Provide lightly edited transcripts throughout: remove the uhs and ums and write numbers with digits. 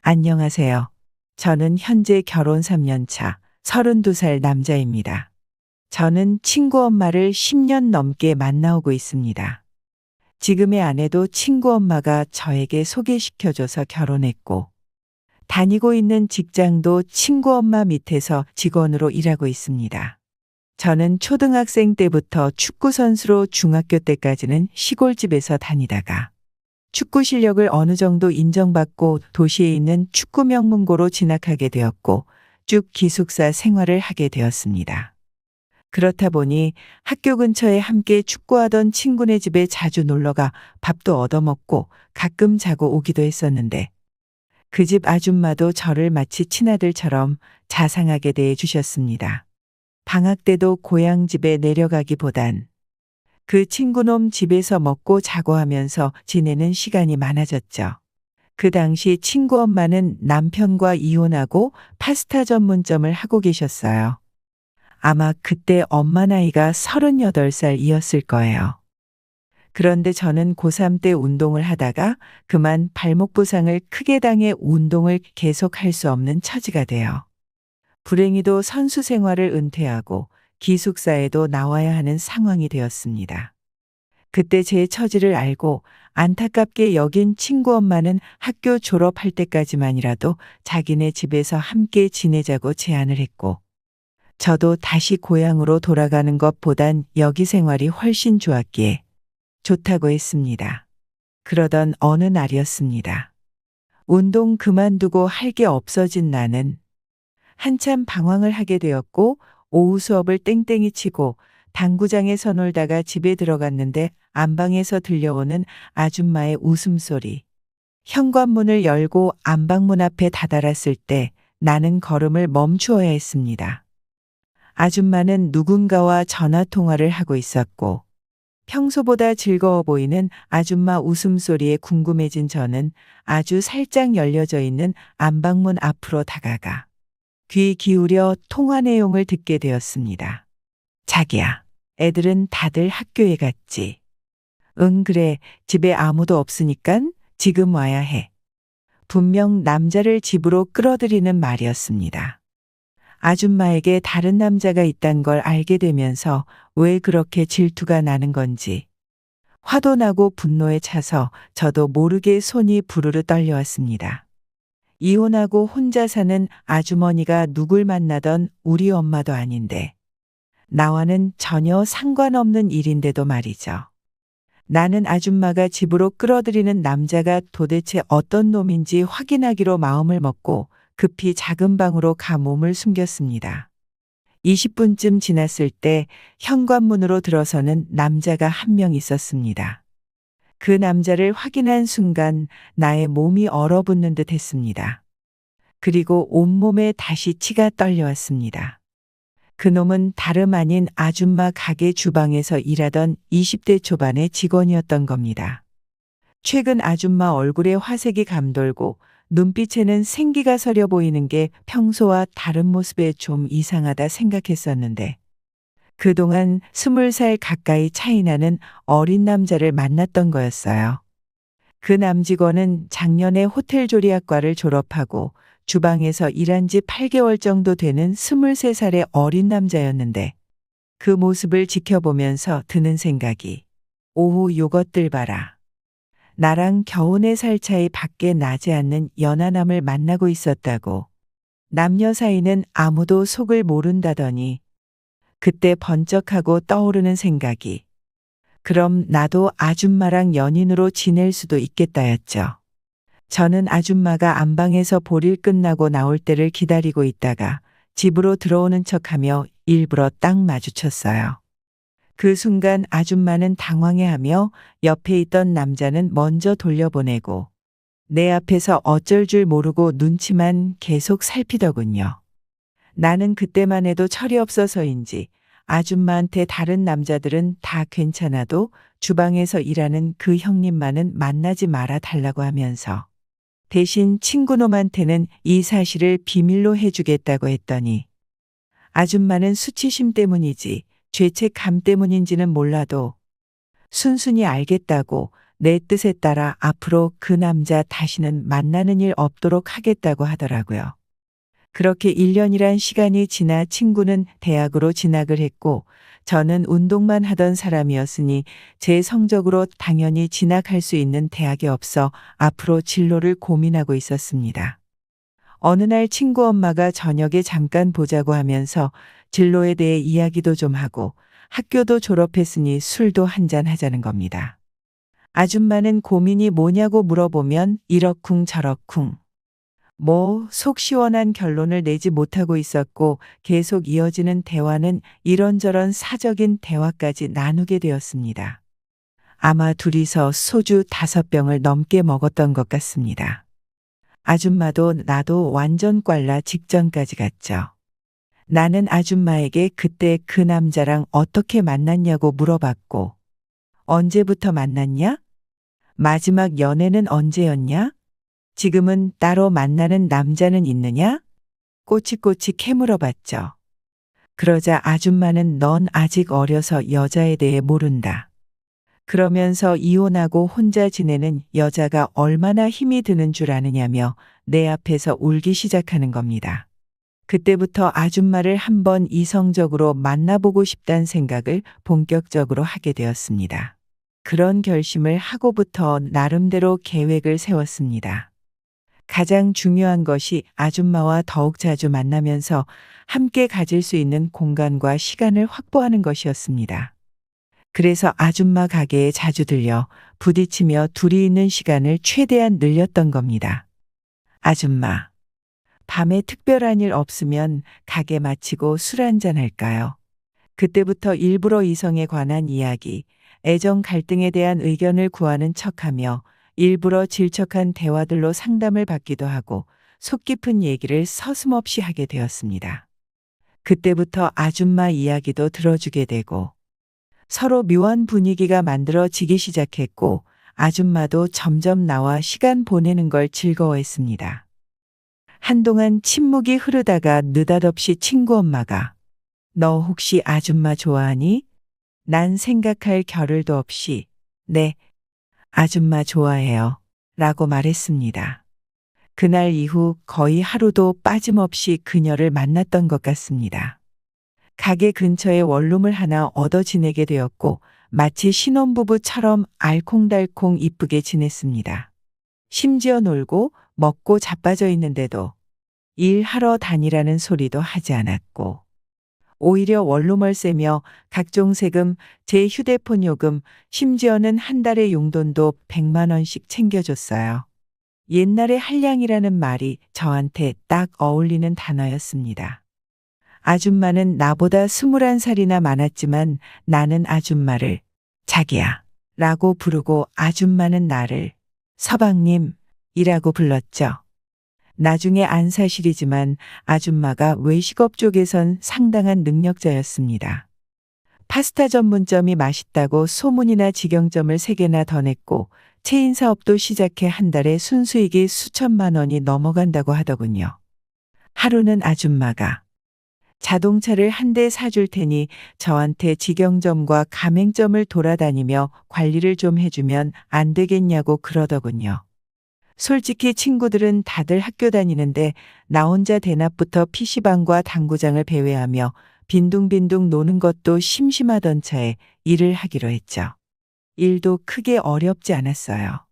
안녕하세요. 저는 현재 결혼 3년 차 32살 남자입니다. 저는 친구 엄마를 10년 넘게 만나오고 있습니다. 지금의 아내도 친구 엄마가 저에게 소개시켜줘서 결혼했고, 다니고 있는 직장도 친구 엄마 밑에서 직원으로 일하고 있습니다. 저는 초등학생 때부터 축구 선수로 중학교 때까지는 시골집에서 다니다가 축구 실력을 어느 정도 인정받고 도시에 있는 축구 명문고로 진학하게 되었고 쭉 기숙사 생활을 하게 되었습니다. 그렇다 보니 학교 근처에 함께 축구하던 친구네 집에 자주 놀러가 밥도 얻어먹고 가끔 자고 오기도 했었는데 그 집 아줌마도 저를 마치 친아들처럼 자상하게 대해 주셨습니다. 방학 때도 고향 집에 내려가기보단 그 친구놈 집에서 먹고 자고 하면서 지내는 시간이 많아졌죠. 그 당시 친구 엄마는 남편과 이혼하고 파스타 전문점을 하고 계셨어요. 아마 그때 엄마 나이가 38살이었을 거예요. 그런데 저는 고3 때 운동을 하다가 그만 발목 부상을 크게 당해 운동을 계속 할 수 없는 처지가 돼요. 불행히도 선수 생활을 은퇴하고 기숙사에도 나와야 하는 상황이 되었습니다. 그때 제 처지를 알고 안타깝게 여긴 친구 엄마는 학교 졸업할 때까지만이라도 자기네 집에서 함께 지내자고 제안을 했고, 저도 다시 고향으로 돌아가는 것보단 여기 생활이 훨씬 좋았기에 좋다고 했습니다. 그러던 어느 날이었습니다. 운동 그만두고 할 게 없어진 나는 한참 방황을 하게 되었고, 오후 수업을 땡땡이 치고 당구장에서 놀다가 집에 들어갔는데 안방에서 들려오는 아줌마의 웃음소리. 현관문을 열고 안방문 앞에 다다랐을 때 나는 걸음을 멈추어야 했습니다. 아줌마는 누군가와 전화 통화를 하고 있었고, 평소보다 즐거워 보이는 아줌마 웃음소리에 궁금해진 저는 아주 살짝 열려져 있는 안방문 앞으로 다가가 귀 기울여 통화 내용을 듣게 되었습니다. 자기야, 애들은 다들 학교에 갔지? 응, 그래. 집에 아무도 없으니깐 지금 와야 해. 분명 남자를 집으로 끌어들이는 말이었습니다. 아줌마에게 다른 남자가 있단 걸 알게 되면서 왜 그렇게 질투가 나는 건지 화도 나고 분노에 차서 저도 모르게 손이 부르르 떨려왔습니다. 이혼하고 혼자 사는 아주머니가 누굴 만나던 우리 엄마도 아닌데 나와는 전혀 상관없는 일인데도 말이죠. 나는 아줌마가 집으로 끌어들이는 남자가 도대체 어떤 놈인지 확인하기로 마음을 먹고 급히 작은 방으로 가 몸을 숨겼습니다. 20분쯤 지났을 때 현관문으로 들어서는 남자가 한 명 있었습니다. 그 남자를 확인한 순간 나의 몸이 얼어붙는 듯 했습니다. 그리고 온몸에 다시 치가 떨려왔습니다. 그놈은 다름 아닌 아줌마 가게 주방에서 일하던 20대 초반의 직원이었던 겁니다. 최근 아줌마 얼굴에 화색이 감돌고 눈빛에는 생기가 서려 보이는 게 평소와 다른 모습에 좀 이상하다 생각했었는데, 그동안 20살 가까이 차이 나는 어린 남자를 만났던 거였어요. 그 남직원은 작년에 호텔 조리학과를 졸업하고 주방에서 일한 지 8개월 정도 되는 23살의 어린 남자였는데, 그 모습을 지켜보면서 드는 생각이, 오후 요것들 봐라. 나랑 겨우 4살 차이 밖에 나지 않는 연하남을 만나고 있었다고. 남녀 사이는 아무도 속을 모른다더니 그때 번쩍하고 떠오르는 생각이, 그럼 나도 아줌마랑 연인으로 지낼 수도 있겠다였죠. 저는 아줌마가 안방에서 볼일 끝나고 나올 때를 기다리고 있다가 집으로 들어오는 척하며 일부러 딱 마주쳤어요. 그 순간 아줌마는 당황해하며 옆에 있던 남자는 먼저 돌려보내고 내 앞에서 어쩔 줄 모르고 눈치만 계속 살피더군요. 나는 그때만 해도 철이 없어서인지 아줌마한테 다른 남자들은 다 괜찮아도 주방에서 일하는 그 형님만은 만나지 말아 달라고 하면서 대신 친구놈한테는 이 사실을 비밀로 해주겠다고 했더니, 아줌마는 수치심 때문이지 죄책감 때문인지는 몰라도 순순히 알겠다고 내 뜻에 따라 앞으로 그 남자 다시는 만나는 일 없도록 하겠다고 하더라고요. 그렇게 1년이란 시간이 지나 친구는 대학으로 진학을 했고 저는 운동만 하던 사람이었으니 제 성적으로 당연히 진학할 수 있는 대학이 없어 앞으로 진로를 고민하고 있었습니다. 어느 날 친구 엄마가 저녁에 잠깐 보자고 하면서 진로에 대해 이야기도 좀 하고 학교도 졸업했으니 술도 한잔 하자는 겁니다. 아줌마는 고민이 뭐냐고 물어보면 이러쿵 저러쿵. 속 시원한 결론을 내지 못하고 있었고 계속 이어지는 대화는 이런저런 사적인 대화까지 나누게 되었습니다. 아마 둘이서 소주 5병을 넘게 먹었던 것 같습니다. 아줌마도 나도 완전 꽐라 직전까지 갔죠. 나는 아줌마에게 그때 그 남자랑 어떻게 만났냐고 물어봤고, 언제부터 만났냐? 마지막 연애는 언제였냐? 지금은 따로 만나는 남자는 있느냐? 꼬치꼬치 캐물어봤죠. 그러자 아줌마는 넌 아직 어려서 여자에 대해 모른다. 그러면서 이혼하고 혼자 지내는 여자가 얼마나 힘이 드는 줄 아느냐며 내 앞에서 울기 시작하는 겁니다. 그때부터 아줌마를 한번 이성적으로 만나보고 싶다는 생각을 본격적으로 하게 되었습니다. 그런 결심을 하고부터 나름대로 계획을 세웠습니다. 가장 중요한 것이 아줌마와 더욱 자주 만나면서 함께 가질 수 있는 공간과 시간을 확보하는 것이었습니다. 그래서 아줌마 가게에 자주 들려 부딪히며 둘이 있는 시간을 최대한 늘렸던 겁니다. 아줌마, 밤에 특별한 일 없으면 가게 마치고 술 한잔 할까요? 그때부터 일부러 이성에 관한 이야기, 애정 갈등에 대한 의견을 구하는 척하며 일부러 질척한 대화들로 상담을 받기도 하고 속 깊은 얘기를 서슴없이 하게 되었습니다. 그때부터 아줌마 이야기도 들어주게 되고 서로 묘한 분위기가 만들어지기 시작했고 아줌마도 점점 나와 시간 보내는 걸 즐거워했습니다. 한동안 침묵이 흐르다가 느닷없이 친구 엄마가 너 혹시 아줌마 좋아하니? 난 생각할 겨를도 없이 네, 아줌마 좋아해요. 라고 말했습니다. 그날 이후 거의 하루도 빠짐없이 그녀를 만났던 것 같습니다. 가게 근처에 원룸을 하나 얻어 지내게 되었고 마치 신혼부부처럼 알콩달콩 이쁘게 지냈습니다. 심지어 놀고 먹고 자빠져 있는데도 일하러 다니라는 소리도 하지 않았고 오히려 원룸월세며 각종 세금, 제 휴대폰 요금, 심지어는 한 달의 용돈도 100만 원씩 챙겨줬어요. 옛날에 한량이라는 말이 저한테 딱 어울리는 단어였습니다. 아줌마는 나보다 21살이나 많았지만 나는 아줌마를 자기야 라고 부르고 아줌마는 나를 서방님이라고 불렀죠. 나중에 안 사실이지만 아줌마가 외식업 쪽에선 상당한 능력자였습니다. 파스타 전문점이 맛있다고 소문이나 직영점을 3개나 더 냈고 체인 사업도 시작해 한 달에 순수익이 수천만 원이 넘어간다고 하더군요. 하루는 아줌마가 자동차를 한 대 사줄 테니 저한테 직영점과 가맹점을 돌아다니며 관리를 좀 해주면 안 되겠냐고 그러더군요. 솔직히 친구들은 다들 학교 다니는데 나 혼자 대낮부터 PC방과 당구장을 배회하며 빈둥빈둥 노는 것도 심심하던 차에 일을 하기로 했죠. 일도 크게 어렵지 않았어요.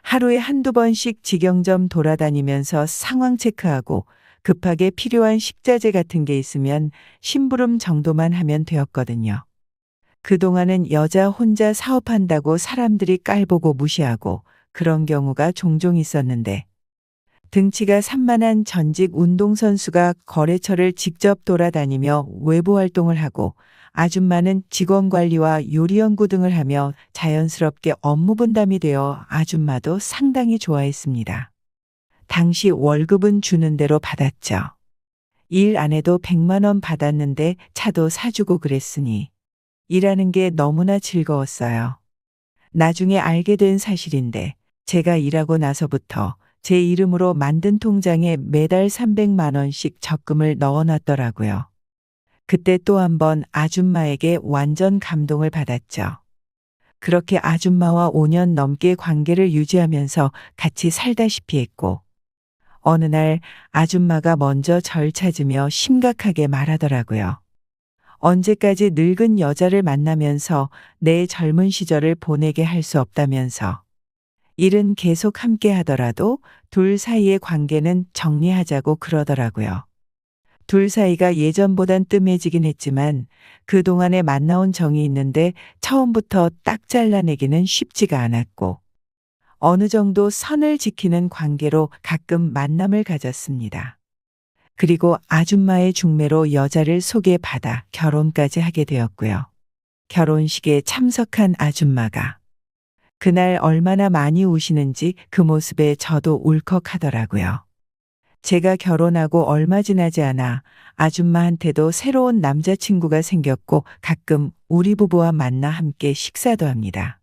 하루에 한두 번씩 직영점 돌아다니면서 상황 체크하고 급하게 필요한 식자재 같은 게 있으면 심부름 정도만 하면 되었거든요. 그동안은 여자 혼자 사업한다고 사람들이 깔보고 무시하고 그런 경우가 종종 있었는데 등치가 산만한 전직 운동선수가 거래처를 직접 돌아다니며 외부 활동을 하고 아줌마는 직원 관리와 요리 연구 등을 하며 자연스럽게 업무 분담이 되어 아줌마도 상당히 좋아했습니다. 당시 월급은 주는 대로 받았죠. 일 안 해도 100만 원 받았는데 차도 사주고 그랬으니 일하는 게 너무나 즐거웠어요. 나중에 알게 된 사실인데 제가 일하고 나서부터 제 이름으로 만든 통장에 매달 300만 원씩 적금을 넣어놨더라고요. 그때 또 한 번 아줌마에게 완전 감동을 받았죠. 그렇게 아줌마와 5년 넘게 관계를 유지하면서 같이 살다시피 했고, 어느 날 아줌마가 먼저 절 찾으며 심각하게 말하더라고요. 언제까지 늙은 여자를 만나면서 내 젊은 시절을 보내게 할 수 없다면서. 일은 계속 함께 하더라도 둘 사이의 관계는 정리하자고 그러더라고요. 둘 사이가 예전보단 뜸해지긴 했지만 그동안에 만나온 정이 있는데 처음부터 딱 잘라내기는 쉽지가 않았고 어느 정도 선을 지키는 관계로 가끔 만남을 가졌습니다. 그리고 아줌마의 중매로 여자를 소개받아 결혼까지 하게 되었고요. 결혼식에 참석한 아줌마가 그날 얼마나 많이 우시는지 그 모습에 저도 울컥하더라고요. 제가 결혼하고 얼마 지나지 않아 아줌마한테도 새로운 남자친구가 생겼고 가끔 우리 부부와 만나 함께 식사도 합니다.